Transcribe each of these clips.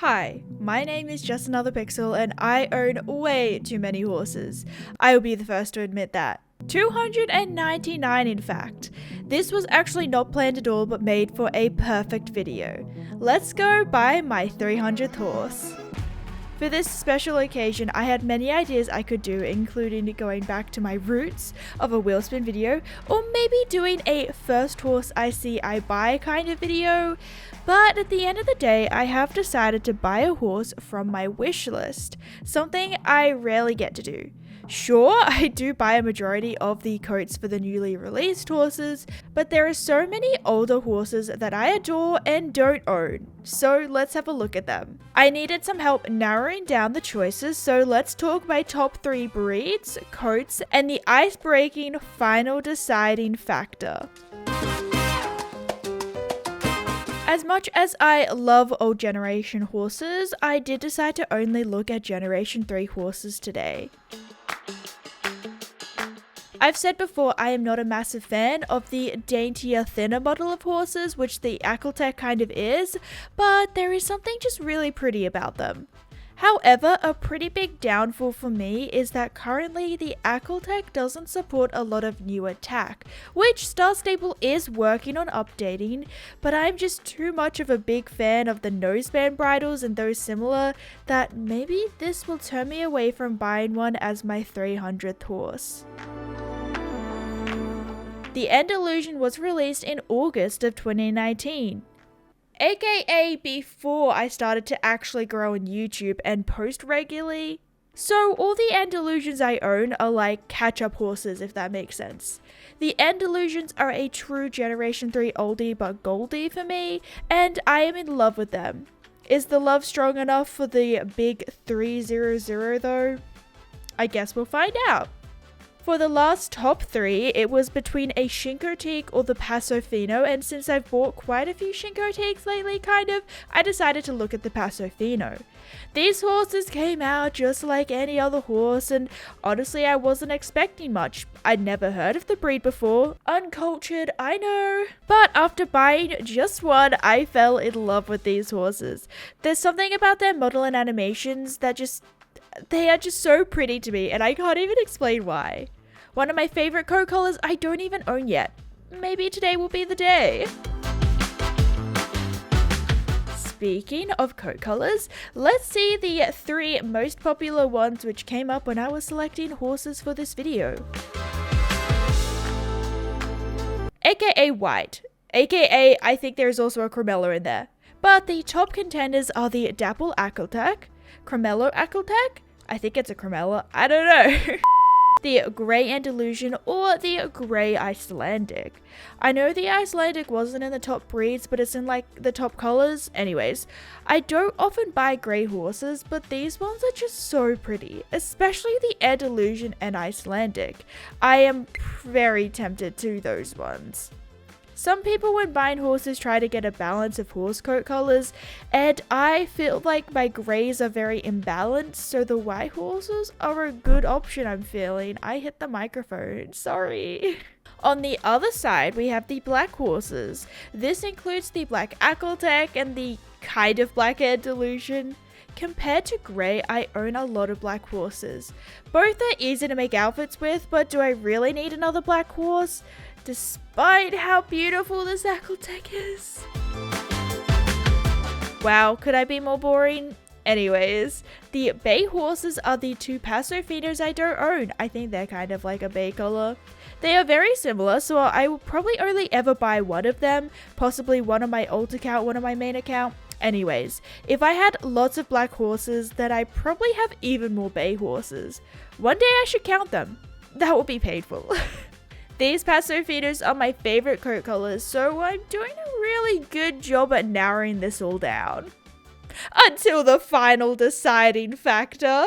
Hi, my name is JustAnotherPixel and I own way too many horses. I will be the first to admit that. 299 in fact. This was actually not planned at all but made for a perfect video. Let's go buy my 300th horse. For this special occasion, I had many ideas I could do, including going back to my roots of a wheel spin video, or maybe doing a first horse I see I buy kind of video. But at the end of the day, I have decided to buy a horse from my wish list, something I rarely get to do. Sure, I do buy a majority of the coats for the newly released horses, but there are so many older horses that I adore and don't own, so let's have a look at them. I needed some help narrowing down the choices, so let's talk my top 3 breeds, coats, and the ice-breaking final deciding factor. As much as I love old generation horses, I did decide to only look at generation 3 horses today. I've said before I am not a massive fan of the daintier, thinner model of horses, which the Aquatech kind of is, but there is something just really pretty about them. However, a pretty big downfall for me is that currently the Aquatech doesn't support a lot of newer tack, which Star Stable is working on updating, but I'm just too much of a big fan of the noseband bridles and those similar that maybe this will turn me away from buying one as my 300th horse. The End Illusion was released in August of 2019. AKA before I started to actually grow on YouTube and post regularly. So all the End Illusions I own are like catch-up horses, if that makes sense. The End Illusions are a true Generation 3 oldie but goldie for me, and I am in love with them. Is the love strong enough for the big 300 though? I guess we'll find out. For the last top 3, it was between a Shinkotique or the Paso Fino, and since I've bought quite a few Shinkotiques lately I decided to look at the Paso Fino. These horses came out just like any other horse, and honestly I wasn't expecting much. I'd never heard of the breed before. Uncultured, I know. But after buying just one, I fell in love with these horses. There's something about their model and animations that they are just so pretty to me, and I can't even explain why. One of my favorite coat colors I don't even own yet. Maybe today will be the day. Speaking of coat colors, let's see the 3 most popular ones which came up when I was selecting horses for this video. AKA white. AKA I think there's also a Cremello in there. But the top contenders are the Dapple Aquatech, Cremello Aquatech, I think it's a Cremello, I don't know. The Grey End Illusion or the Grey Icelandic. I know the Icelandic wasn't in the top breeds, but it's in like the top colors. Anyways, I don't often buy grey horses, but these ones are just so pretty, especially the End Illusion and Icelandic. I am very tempted to those ones. Some people when buying horses try to get a balance of horse coat colors, and I feel like my greys are very imbalanced, so the white horses are a good option I'm feeling. I hit the microphone, sorry. On the other side, we have the black horses. This includes the black Aquatech and the kind of black End Illusion. Compared to grey, I own a lot of black horses. Both are easy to make outfits with, but do I really need another black horse? Despite how beautiful this Aquatech is. Wow, could I be more boring? Anyways, the bay horses are the 2 Paso Finos I don't own. I think they're kind of like a bay color. They are very similar, so I will probably only ever buy one of them, possibly one on my alt account, one on my main account. Anyways, if I had lots of black horses, then I probably have even more bay horses. One day I should count them. That would be painful. These Paso Finos are my favorite coat colors, so I'm doing a really good job at narrowing this all down. Until the final deciding factor.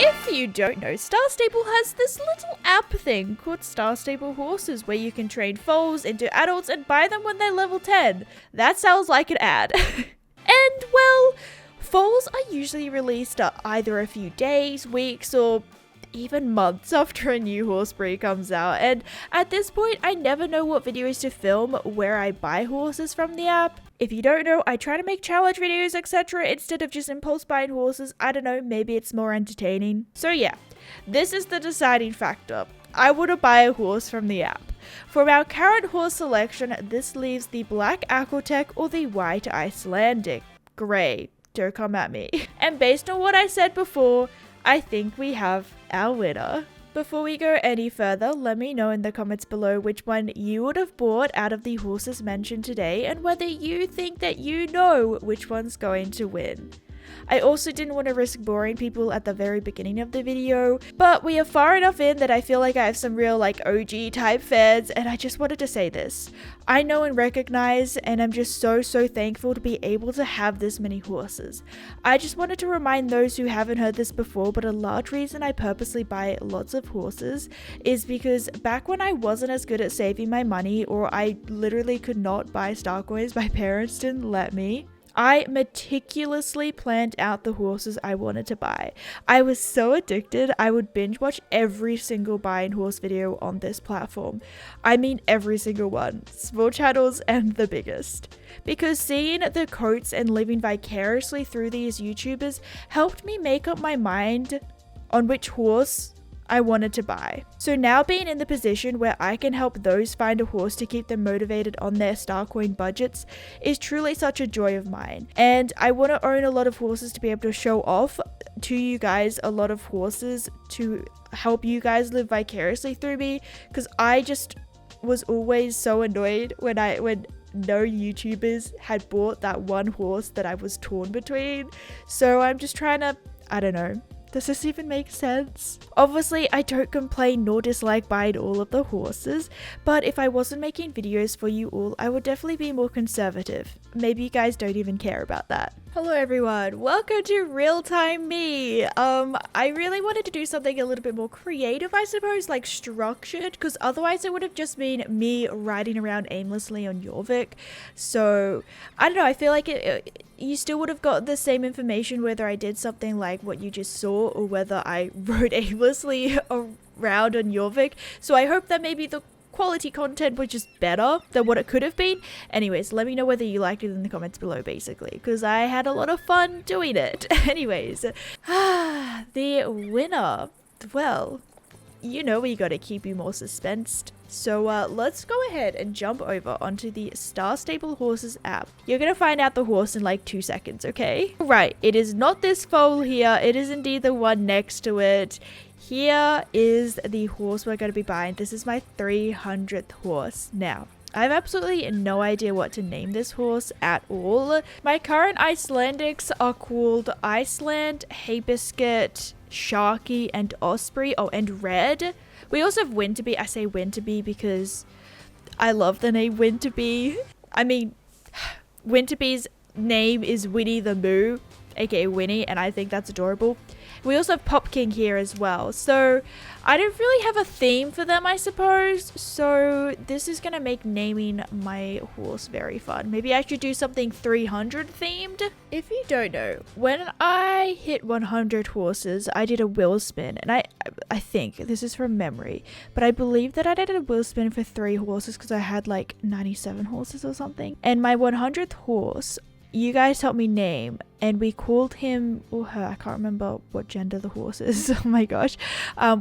If you don't know, Star Stable has this little app thing called Star Stable Horses where you can train foals into adults and buy them when they're level 10. That sounds like an ad. And well, foals are usually released either a few days, weeks, or even months after a new horse breed comes out, and at this point I never know what videos to film where I buy horses from the app. If you don't know, I try to make challenge videos, etc. instead of just impulse buying horses. I don't know, maybe it's more entertaining. So yeah, this is the deciding factor. I want to buy a horse from the app. From our current horse selection, this leaves the black Aquatech or the white Icelandic. Great, don't come at me. And based on what I said before, I think we have our winner. Before we go any further, let me know in the comments below which one you would have bought out of the horses mentioned today and whether you think that you know which one's going to win. I also didn't want to risk boring people at the very beginning of the video, but we are far enough in that I feel like I have some real like OG type fans, and I just wanted to say this. I know and recognize, and I'm just so thankful to be able to have this many horses. I just wanted to remind those who haven't heard this before, but a large reason I purposely buy lots of horses is because back when I wasn't as good at saving my money, or I literally could not buy star coins, my parents didn't let me, I meticulously planned out the horses I wanted to buy. I was so addicted, I would binge watch every single buying horse video on this platform. I mean every single one, small channels and the biggest. Because seeing the coats and living vicariously through these YouTubers helped me make up my mind on which horse I wanted to buy. So now being in the position where I can help those find a horse to keep them motivated on their star coin budgets is truly such a joy of mine. And I want to own a lot of horses to be able to show off to you guys a lot of horses to help you guys live vicariously through me, because I just was always so annoyed when no YouTubers had bought that one horse that I was torn between. So I'm just trying to, I don't know. Does this even make sense? Obviously, I don't complain nor dislike buying all of the horses, but if I wasn't making videos for you all, I would definitely be more conservative. Maybe you guys don't even care about that. Hello everyone, welcome to Real Time Me. I really wanted to do something a little bit more creative, I suppose, like structured, because otherwise it would have just been me riding around aimlessly on Jorvik. So, I don't know, I feel like you still would have got the same information whether I did something like what you just saw or whether I rode aimlessly around on Jorvik. So I hope that maybe the quality content was just better than what it could have been. Anyways, let me know whether you liked it in the comments below, basically, because I had a lot of fun doing it. Anyways, the winner, well, you know we gotta keep you more suspensed. So let's go ahead and jump over onto the Star Stable Horses app. You're gonna find out the horse in like 2 seconds, okay? Right, it is not this foal here, it is indeed the one next to it. Here is the horse we're going to be buying. This is my 300th horse. Now, I have absolutely no idea what to name this horse at all. My current Icelandics are called Iceland, Haybiscuit, Sharky, and Osprey. Oh, and Red. We also have Winterby. I say Winterby because I love the name Winterby. I mean, Winterby's name is Winnie the Moo, aka Winnie, and I think that's adorable. We also have Pop King here as well, so I don't really have a theme for them, I suppose, so this is going to make naming my horse very fun. Maybe I should do something 300 themed? If you don't know, when I hit 100 horses, I did a wheel spin, and I think, this is from memory, but I believe that I did a wheel spin for 3 horses because I had like 97 horses or something, and my 100th horse, you guys helped me name, and we called him or her, I can't remember what gender the horse is. Oh my gosh.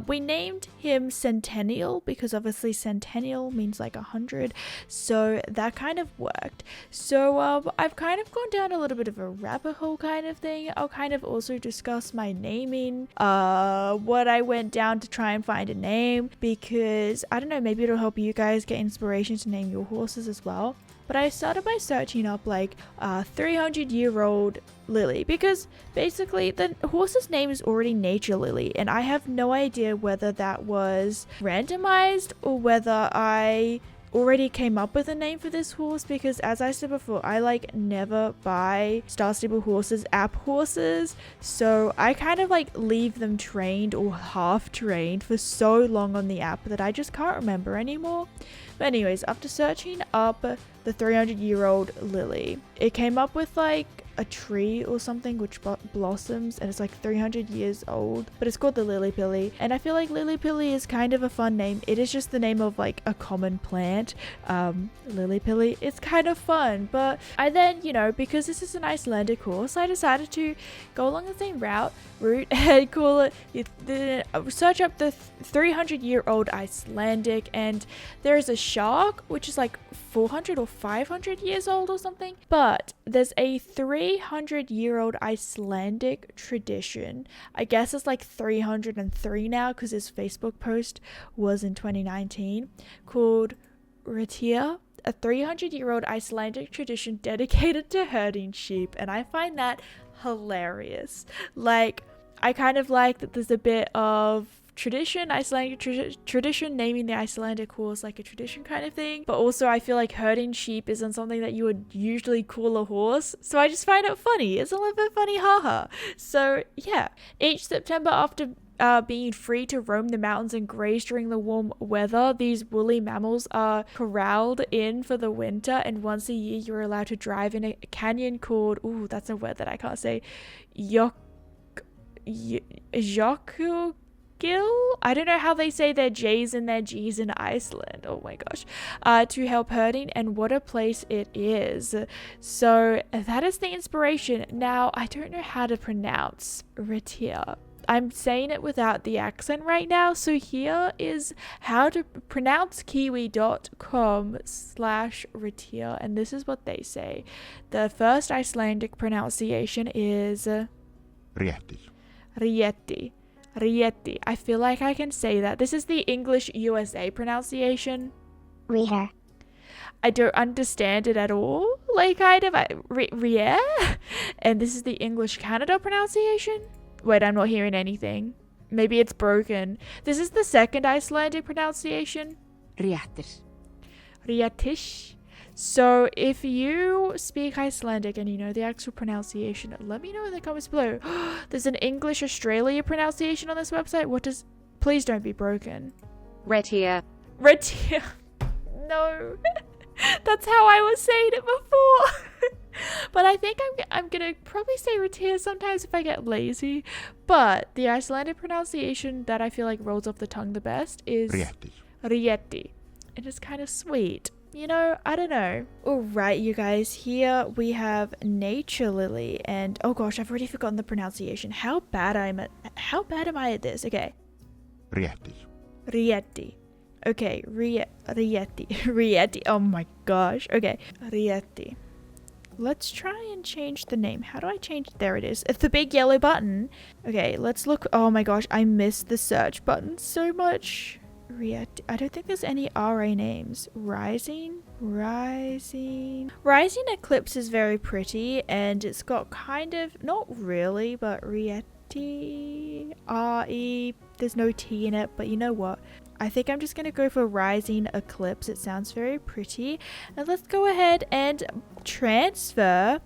We named him Centennial because obviously Centennial means like 100, so that kind of worked. So I've kind of gone down a little bit of a rabbit hole kind of thing. I'll kind of also discuss my naming, what I went down to try and find a name, because I don't know, maybe it'll help you guys get inspiration to name your horses as well. But I started by searching up like 300-year-old Lily, because basically the horse's name is already Nature Lily, and I have no idea whether that was randomized or whether I already came up with a name for this horse, because as I said before, I like never buy Star Stable Horses app horses, so I kind of like leave them trained or half trained for so long on the app that I just can't remember anymore. But anyways, after searching up the 300-year-old Lily, it came up with like a tree or something which blossoms, and it's like 300 years old, but it's called the lily pilly. And I feel like lily pilly is kind of a fun name. It is just the name of like a common plant. Lily pilly, it's kind of fun. But I then, you know, because this is an Icelandic horse, I decided to go along the same route and call it, search up the 300-year-old Icelandic, and there is a shark which is like 400 or 500 years old or something. But there's a 300-year-old Icelandic tradition. I guess it's like 303 now because his Facebook post was in 2019, called Ritia, a 300-year-old Icelandic tradition dedicated to herding sheep. And I find that hilarious. Like, I kind of like that there's a bit of tradition, Icelandic tradition, naming the Icelandic horse like a tradition kind of thing. But also I feel like herding sheep isn't something that you would usually call a horse. So I just find it funny. It's a little bit funny, haha. So yeah, each September, after being free to roam the mountains and graze during the warm weather, these woolly mammals are corralled in for the winter, and once a year you're allowed to drive in a canyon called, ooh, that's a word that I can't say, Jökulgil? I don't know how they say their J's and their G's in Iceland. Oh my gosh. To help herding, and what a place it is. So that is the inspiration. Now, I don't know how to pronounce Ritia. I'm saying it without the accent right now. So here is how to pronounce kiwi.com/Ritia. And this is what they say. The first Icelandic pronunciation is Rieti. Rieti. Rieti. I feel like I can say that. This is the English USA pronunciation. Riher. I don't understand it at all. Like, kind of. Rier. And this is the English Canada pronunciation. Wait, I'm not hearing anything. Maybe it's broken. This is the second Icelandic pronunciation. Riatir. Rietish. So if you speak Icelandic and you know the actual pronunciation, let me know in the comments below. There's an English Australia pronunciation on this website. What does... Please don't be broken. Retia. Retia. No. That's how I was saying it before. But I think I'm gonna probably say Retia sometimes if I get lazy. But the Icelandic pronunciation that I feel like rolls off the tongue the best is Rieti. Rieti. It is kind of sweet. You know, I don't know. Alright, you guys, here we have Nature Lily, and oh gosh, I've already forgotten the pronunciation. How bad am I at this? Okay. Rieti. Rieti. Okay, Rieti. Rieti. Oh my gosh. Okay, Rieti. Let's try and change the name. How do I change? There it is. It's the big yellow button. Okay, let's look. Oh my gosh, I missed the search button so much. Rieti. I don't think there's any RA names. Rising Eclipse is very pretty, and it's got kind of, not really, but Rieti. R-E. There's no T in it, but you know what? I think I'm just going to go for Rising Eclipse. It sounds very pretty. And let's go ahead and transfer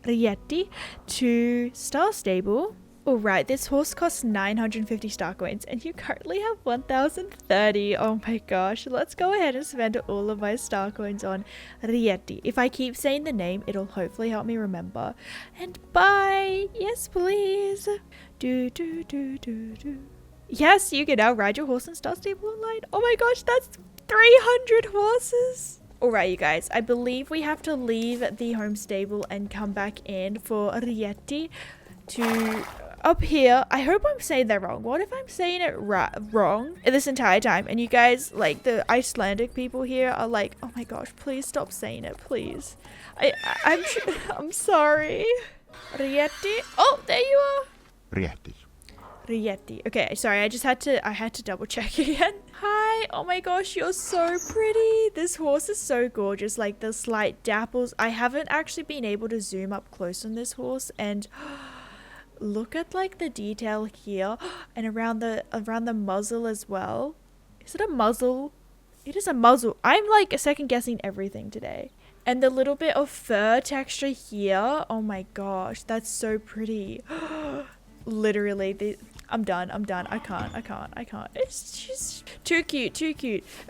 Rieti to Star Stable. Alright, this horse costs 950 star coins, and you currently have 1030. Oh my gosh. Let's go ahead and spend all of my star coins on Rieti. If I keep saying the name, it'll hopefully help me remember. And bye! Yes, please! Do. Yes, you can now ride your horse in Star Stable online. Oh my gosh, that's 300 horses! Alright, you guys, I believe we have to leave the home stable and come back in for Rieti to... Up here, I hope I'm saying that wrong. What if I'm saying it wrong this entire time? And you guys, like the Icelandic people here are like, oh my gosh, please stop saying it, please. I'm sorry. Rieti. Oh, there you are. Rieti. Rieti. Okay, sorry, I had to double check again. Hi. Oh my gosh, you're so pretty. This horse is so gorgeous. Like the slight dapples. I haven't actually been able to zoom up close on this horse, and look at like the detail here and around the muzzle as well. Is it a muzzle? It is a muzzle. I'm like second guessing everything today. And the little bit of fur texture here. Oh my gosh, that's so pretty. Literally, I'm done. I can't. It's just too cute.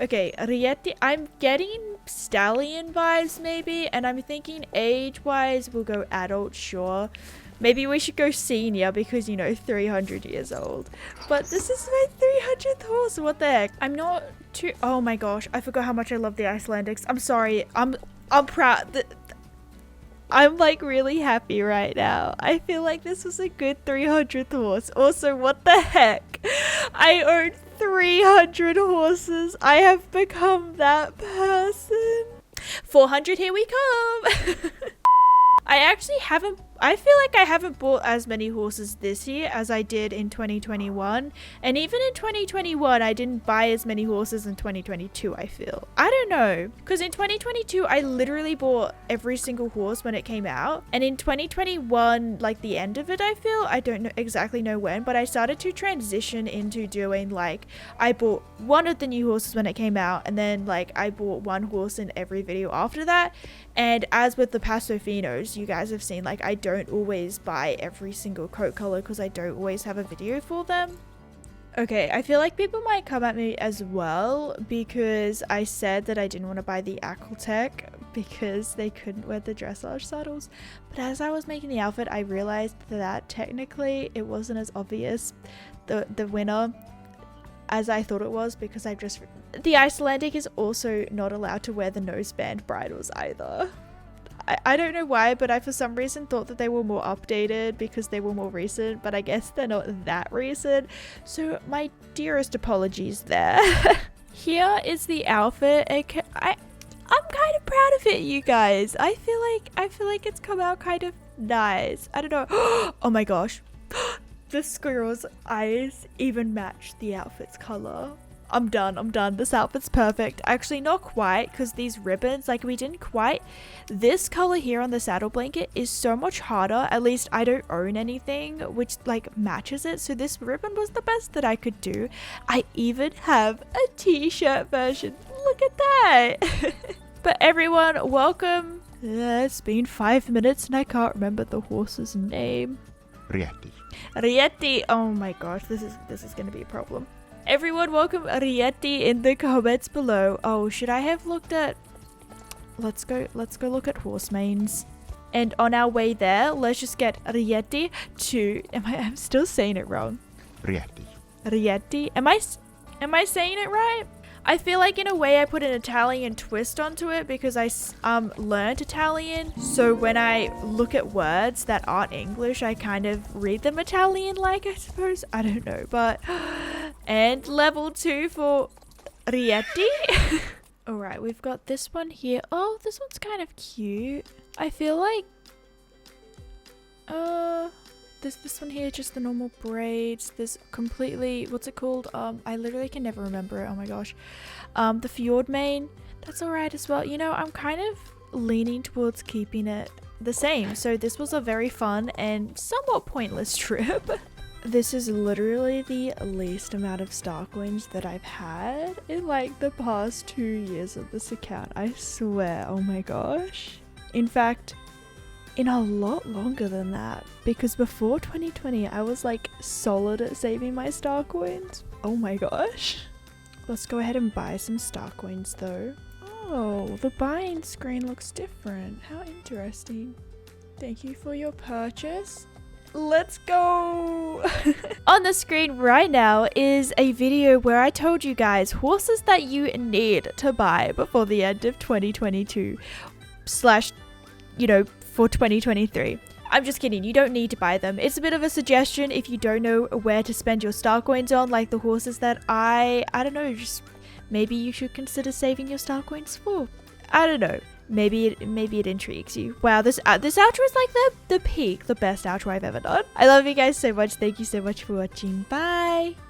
Okay, Rieti, I'm getting stallion vibes maybe, and I'm thinking age-wise we'll go adult, sure. Maybe we should go senior because, you know, 300 years old. But this is my 300th horse. What the heck? I'm not too... Oh my gosh. I forgot how much I love the Icelandics. I'm sorry. I'm proud. I'm like really happy right now. I feel like this was a good 300th horse. Also, what the heck? I own 300 horses. I have become that person. 400, here we come. I feel like I haven't bought as many horses this year as I did in 2021. And even in 2021, I didn't buy as many horses in 2022, I feel. I don't know. Because in 2022, I literally bought every single horse when it came out. And in 2021, like the end of it, I feel, I don't exactly know when, but I started to transition into doing like, I bought one of the new horses when it came out. And then like I bought one horse in every video after that. And as with the Pasofinos, you guys have seen, like, I don't always buy every single coat color because I don't always have a video for them. Okay, I feel like people might come at me as well because I said that I didn't want to buy the Aquatech because they couldn't wear the dressage saddles. But as I was making the outfit, I realized that technically it wasn't as obvious, the winner, as I thought it was, because I've just... The Icelandic is also not allowed to wear the noseband bridles either. I don't know why, but I for some reason thought that they were more updated because they were more recent, but I guess they're not that recent. So my dearest apologies there. Here is the outfit. I'm kind of proud of it, you guys. I feel like it's come out kind of nice. I don't know. Oh my gosh. The squirrel's eyes even match the outfit's color. I'm done. This outfit's perfect. Actually, not quite, because these ribbons, like, we didn't quite. This color here on the saddle blanket is so much harder. At least I don't own anything which, like, matches it. So this ribbon was the best that I could do. I even have a t-shirt version. Look at that. But everyone, welcome. It's been 5 minutes and I can't remember the horse's name. Rieti. Oh my gosh, this is gonna be a problem. Everyone, welcome Rieti in the comments below. Oh, should I have looked at... Let's go look at horse manes. And on our way there, let's just get Rieti to... I'm still saying it wrong. Rieti. Am I saying it right? I feel like in a way I put an Italian twist onto it because I learned Italian. So when I look at words that aren't English, I kind of read them Italian-like, I suppose. I don't know, but... And level 2 for Rieti. Alright, we've got this one here. Oh, this one's kind of cute. I feel like... This one here, just the normal braids. There's completely... What's it called? I literally can never remember it. Oh my gosh. The fjord mane. That's alright as well. You know, I'm kind of leaning towards keeping it the same. So this was a very fun and somewhat pointless trip. This is literally the least amount of star coins that I've had in like the past 2 years of this account. I swear. Oh my gosh. In fact, in a lot longer than that, because before 2020 I was like solid at saving my star coins. Oh my gosh. Let's go ahead and buy some star coins though. Oh, the buying screen looks different. How interesting. Thank you for your purchase. Let's go. On the screen right now is a video where I told you guys horses that you need to buy before the end of 2022 / you know, for 2023. I'm just kidding, you don't need to buy them. It's a bit of a suggestion if you don't know where to spend your star coins on, like the horses that I don't know, just maybe you should consider saving your star coins for. I don't know. Maybe it intrigues you. Wow, this outro is like the peak, the best outro I've ever done. I love you guys so much. Thank you so much for watching. Bye.